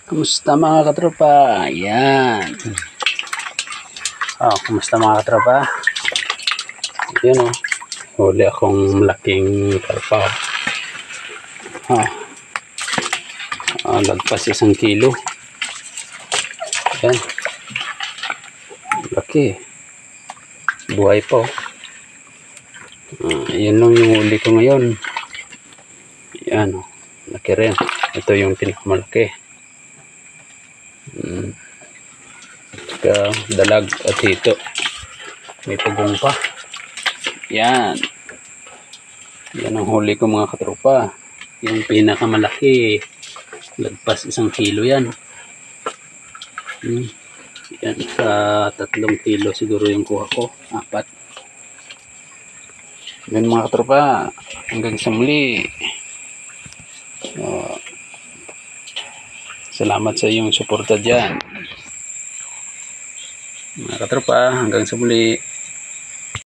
Kumusta mga katropa? Ayan. Kumusta mga katropa? Yun huli akong malaking karpa. Lagpas 1 kilo. Ayan. Laki. Buhay po. Ayan lang yung huli ko ngayon. Ayan. Laki rin. Ito yung pinakamalaki. Dalag at hito. May pagong pa. Yan. Yan ang huli ko mga katropa. Yung pinakamalaki. Lagpas 1 kilo yan. Yan. Sa 3 kilo siguro yung kuha ko. 4. Yan mga katropa. Hanggang sa muli. Salamat sa iyong suporta dyan. Mga katropa, hanggang sa muli.